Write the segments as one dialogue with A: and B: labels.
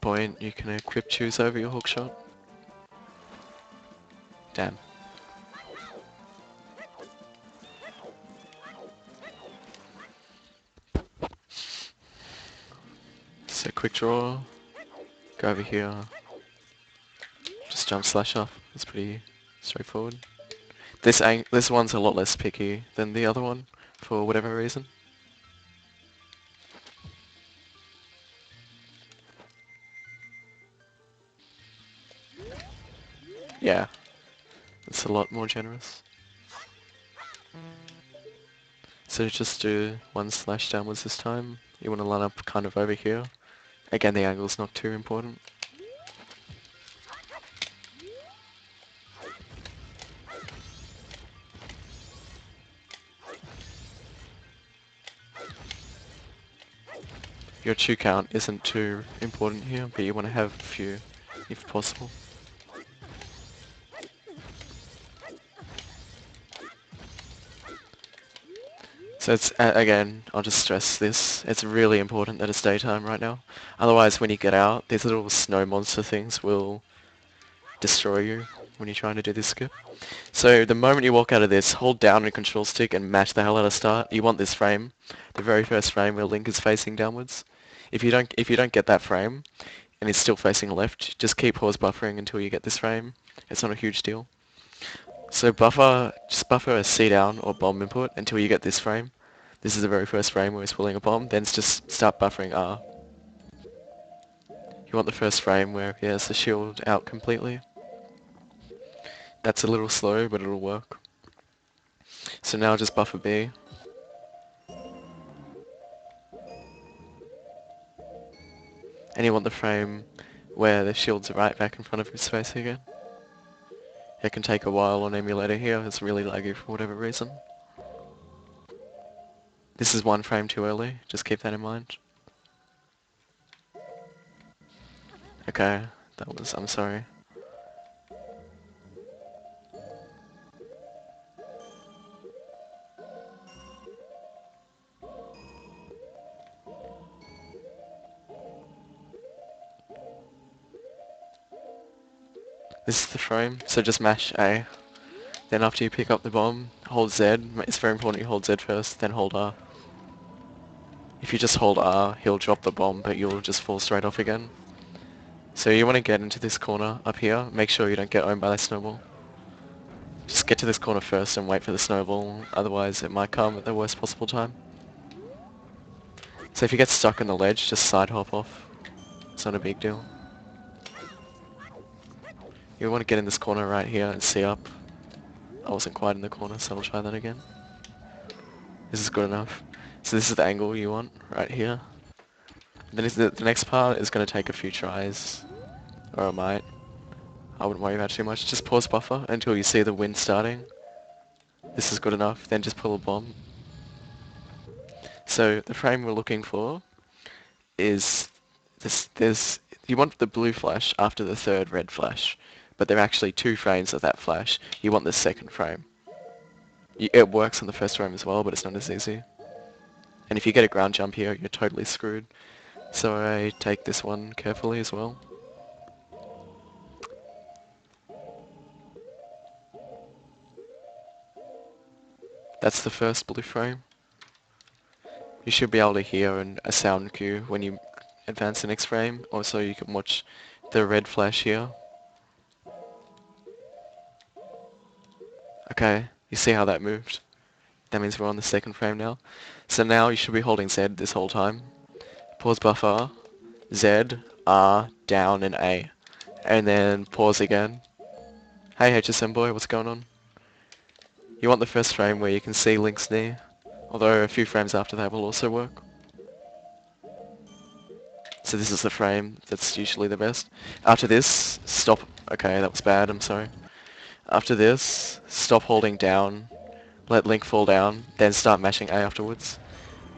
A: point, you can equip choose over your hookshot. Damn. So quick draw, go over here, just jump slash off. It's pretty straightforward. This one's a lot less picky than the other one, for whatever reason. Yeah, it's a lot more generous. So just do one slash downwards this time. You want to line up kind of over here. Again, the angle's not too important. Your chew count isn't too important here, but you want to have a few if possible. So it's, again, I'll just stress this, it's really important that it's daytime right now. Otherwise, when you get out, these little snow monster things will destroy you when you're trying to do this skip. So the moment you walk out of this, hold down on your control stick and mash the hell out of start. You want this frame, the very first frame where Link is facing downwards. If you don't get that frame, and it's still facing left, just keep pause buffering until you get this frame. It's not a huge deal. So just buffer a C down or bomb input until you get this frame. This is the very first frame where he's pulling a bomb, then just start buffering R. You want the first frame where he has the shield out completely. That's a little slow, but it'll work. So now just buffer B. And you want the frame where the shield's right back in front of his face again. It can take a while on emulator here, it's really laggy for whatever reason. This is one frame too early, just keep that in mind. Okay, I'm sorry. This is the frame, so just mash A. Then after you pick up the bomb, hold Z. It's very important you hold Z first, then hold R. If you just hold R, he'll drop the bomb, but you'll just fall straight off again. So you want to get into this corner up here, make sure you don't get owned by that snowball. Just get to this corner first and wait for the snowball, otherwise it might come at the worst possible time. So if you get stuck on the ledge, just side hop off. It's not a big deal. You want to get in this corner right here and see up. I wasn't quite in the corner, so I'll try that again. This is good enough. So this is the angle you want, right here. Then the next part is going to take a few tries. Or it might. I wouldn't worry about it too much. Just pause buffer until you see the wind starting. This is good enough, then just pull a bomb. So the frame we're looking for is this. You want the blue flash after the third red flash, but there are actually 2 frames of that flash. You want the second frame. It works on the first frame as well, but it's not as easy. And if you get a ground jump here, you're totally screwed. So I take this one carefully as well. That's the first blue frame. You should be able to hear a sound cue when you advance the next frame. Also, you can watch the red flash here. Okay, you see how that moved? That means we're on the second frame now. So now you should be holding Z this whole time. Pause buffer, Z, R, down, and A. And then pause again. Hey HSM boy, what's going on? You want the first frame where you can see Link's knee, although a few frames after that will also work. So this is the frame that's usually the best. After this, stop. Okay, that was bad, I'm sorry. After this, stop holding down, let Link fall down, then start mashing A afterwards.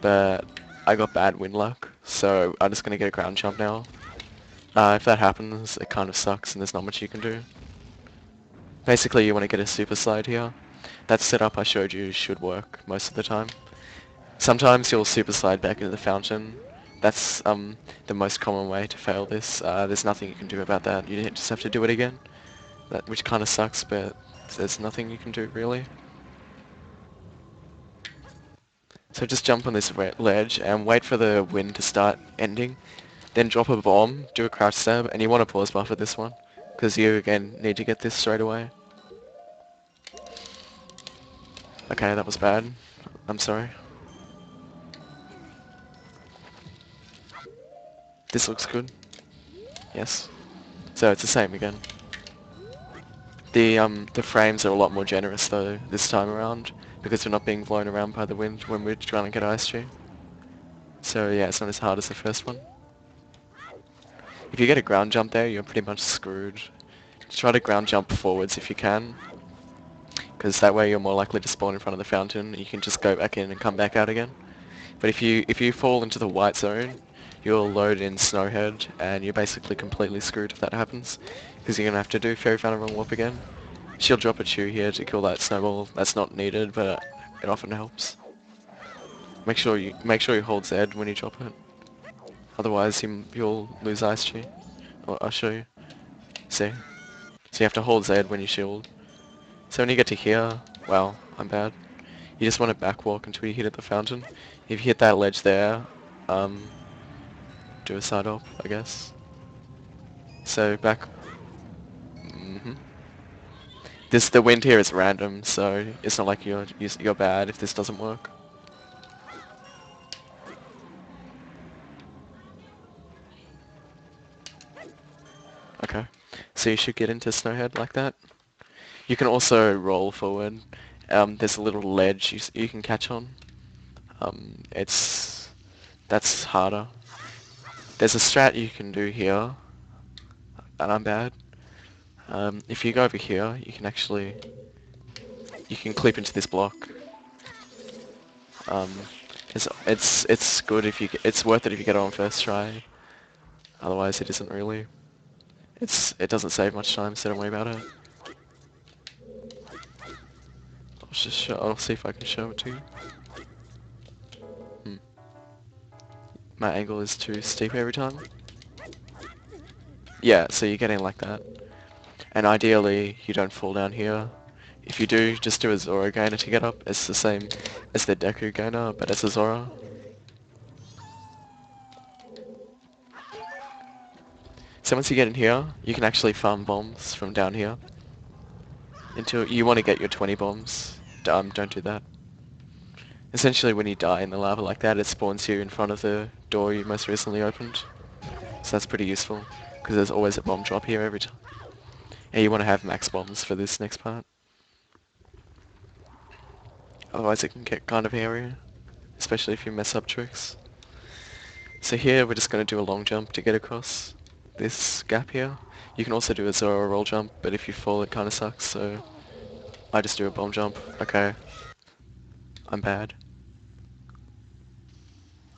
A: But I got bad wind luck, so I'm just going to get a ground jump now. If that happens, it kind of sucks and there's not much you can do. Basically, you want to get a super slide here. That setup I showed you should work most of the time. Sometimes you'll super slide back into the fountain, That's the most common way to fail this. There's nothing you can do about that. You just have to do it again. Which kind of sucks, but there's nothing you can do really. So just jump on this ledge and wait for the wind to start ending. Then drop a bomb, do a crouch stab, and you want to pause buffer this one. Because you, again, need to get this straight away. Okay, that was bad. I'm sorry. This looks good. Yes. So it's the same again. The frames are a lot more generous though this time around because we're not being blown around by the wind when we're trying to get ice stream. So yeah, it's not as hard as the first one. If you get a ground jump there, you're pretty much screwed. Try to ground jump forwards if you can, because that way you're more likely to spawn in front of the fountain. You can just go back in and come back out again. But if you fall into the white zone, you'll load in Snowhead, and you're basically completely screwed if that happens, because you're gonna have to do Fairy Fountain Run Warp again. She'll drop a chew here to kill that snowball. That's not needed, but it often helps. Make sure you hold Z when you drop it. Otherwise, you'll lose Ice Chew. I'll show you. See? So you have to hold Z when you shield. So when you get to here, wow, I'm bad. You just want to backwalk until you hit at the fountain. If you hit that ledge there, do a side hop, I guess. So back. The wind here is random, so it's not like you're bad if this doesn't work. Okay, so you should get into Snowhead like that. You can also roll forward. There's a little ledge you can catch on. That's harder. There's a strat you can do here, and I'm bad. If you go over here, you can clip into this block. Um, it's good if it's worth it if you get it on first try. Otherwise, it isn't really. It doesn't save much time, so don't worry about it. I'll see if I can show it to you. My angle is too steep every time. Yeah, so you're getting like that. And ideally, you don't fall down here. If you do, just do a Zora gainer to get up. It's the same as the Deku gainer, but it's a Zora. So once you get in here, you can actually farm bombs from down here. Until you want to get your 20 bombs. Don't do that. Essentially, when you die in the lava like that, it spawns you in front of the door you most recently opened. So that's pretty useful, because there's always a bomb drop here every time. And you want to have max bombs for this next part. Otherwise it can get kind of hairy, especially if you mess up tricks. So here we're just going to do a long jump to get across this gap here. You can also do a Zoro roll jump, but if you fall it kind of sucks, so I just do a bomb jump. Okay, I'm bad.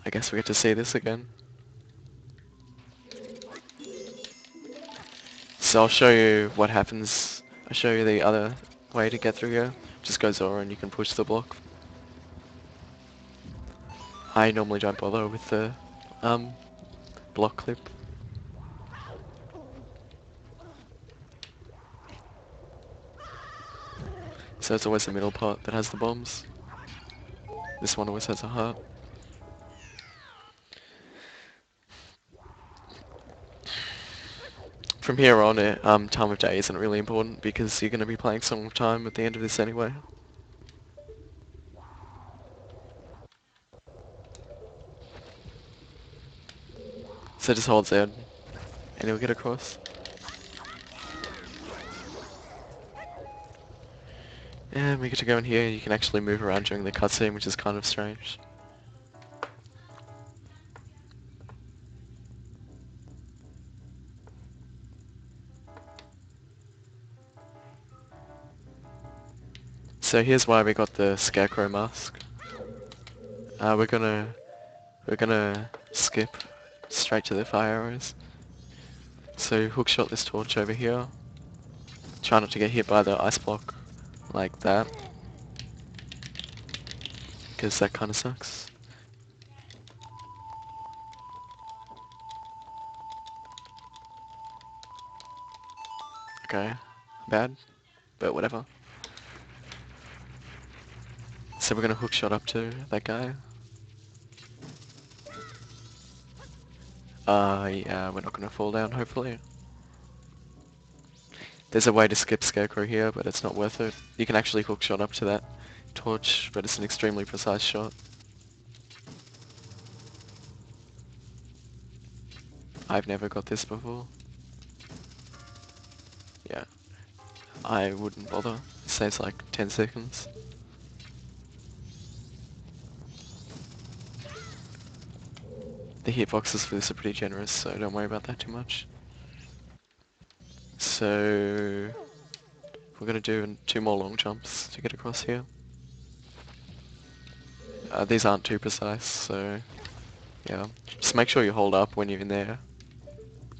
A: I guess we get to see this again. So I'll show you what happens. I'll show you the other way to get through here. Just go Zoro and you can push the block. I normally don't bother with the block clip. So it's always the middle part that has the bombs. This one always has a heart. From here on, time of day isn't really important because you're going to be playing Song of Time at the end of this anyway. So just hold Z and you'll get across. And we get to go in here, you can actually move around during the cutscene, which is kind of strange. So here's why we got the Scarecrow mask. We're gonna skip straight to the fire arrows. So hookshot this torch over here. Try not to get hit by the ice block like that, because that kind of sucks. Okay. Bad, but whatever. So we're gonna hook shot up to that guy. Yeah, we're not gonna fall down, hopefully. There's a way to skip Scarecrow here, but it's not worth it. You can actually hook shot up to that torch, but it's an extremely precise shot. I've never got this before. Yeah, I wouldn't bother. It saves like 10 seconds. The hitboxes for this are pretty generous, so don't worry about that too much. So we're gonna do 2 more long jumps to get across here. These aren't too precise, so yeah. Just make sure you hold up when you're in there,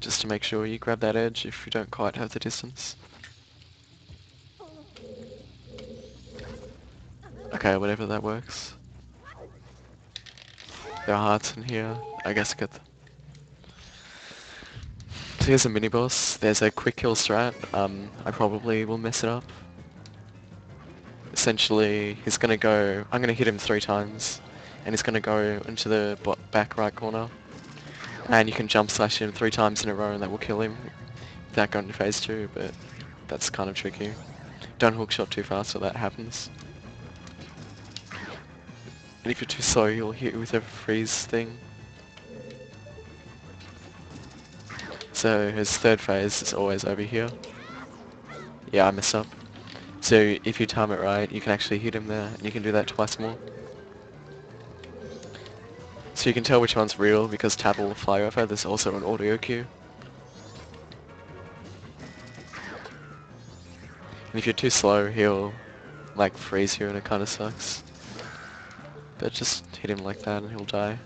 A: just to make sure you grab that edge if you don't quite have the distance. Okay, whatever, that works. There are hearts in here. I guess get them. So here's a mini boss. There's a quick kill strat. I probably will mess it up. Essentially, he's gonna go. I'm gonna hit him 3 times, and he's gonna go into the back right corner. And you can jump slash him 3 times in a row, and that will kill him without going to phase 2. But that's kind of tricky. Don't hook shot too fast, so that happens. And if you're too slow, you'll hit you with a freeze thing. So his 3rd phase is always over here. Yeah, I messed up. So if you time it right, you can actually hit him there, and you can do that twice more. So you can tell which one's real because tab will fly over. There's also an audio cue. And if you're too slow, he'll like freeze you and it kind of sucks. But just hit him like that and he'll die.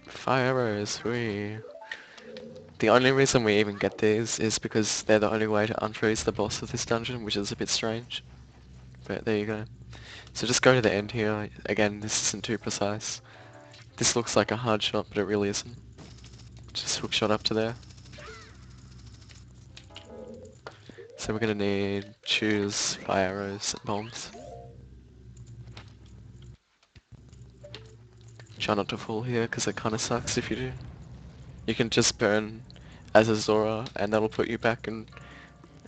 A: Fire arrows, The only reason we even get these is because they're the only way to unfreeze the boss of this dungeon, which is a bit strange. But there you go. So just go to the end here. Again, this isn't too precise. This looks like a hard shot, but it really isn't. Just hook shot up to there. So we're gonna need choose, fire arrows, and bombs. Try not to fall here, because it kind of sucks if you do. You can just burn as a Zora, and that'll put you back in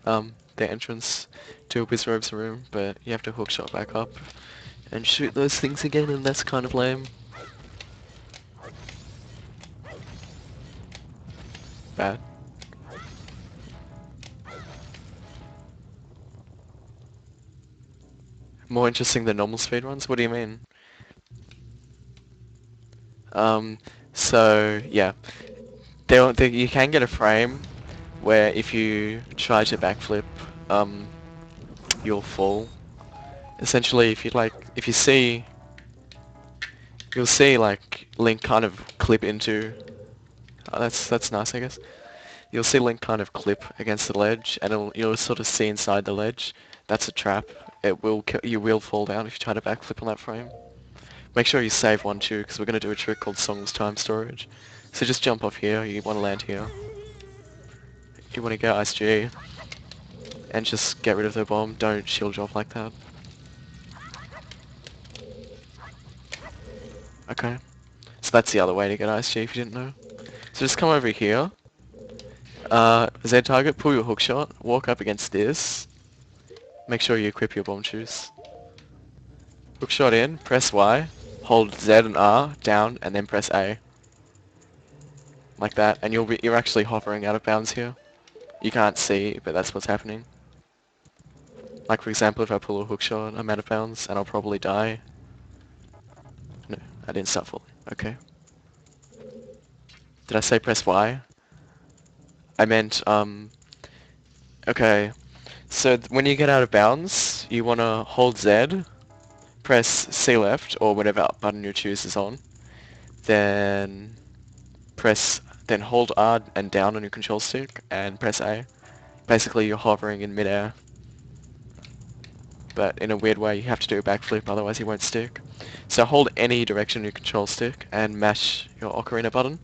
A: the entrance to Wizrobe's room, but you have to hookshot back up and shoot those things again, and that's kind of lame. Bad. More interesting than normal speedruns? What do you mean? So, yeah. You can get a frame where if you try to backflip, you'll fall. Essentially, if you see, you'll see like Link kind of clip into. Oh, that's nice, I guess. You'll see Link kind of clip against the ledge, and you'll sort of see inside the ledge. That's a trap. You will fall down if you try to backflip on that frame. Make sure you save one too, because we're going to do a trick called Song's Time Storage. So just jump off here. You want to land here. You want to get Ice G, and just get rid of the bomb. Don't shield drop like that. Okay. So that's the other way to get Ice G if you didn't know. So just come over here. Z target, pull your hook shot, walk up against this. Make sure you equip your bomb shoes. Hook shot in, press Y, hold Z and R down, and then press A. Like that, and you're actually hovering out of bounds here. You can't see, but that's what's happening. Like for example, if I pull a hook shot, I'm out of bounds, and I'll probably die. No, I didn't start falling. Okay. Did I say press Y? I meant, okay. So when you get out of bounds, you want to hold Z, press C left, or whatever button you choose is on, then hold R and down on your control stick, and press A. Basically, you're hovering in midair. but in a weird way you have to do a backflip, otherwise he won't stick. So hold any direction you control stick and mash your ocarina button.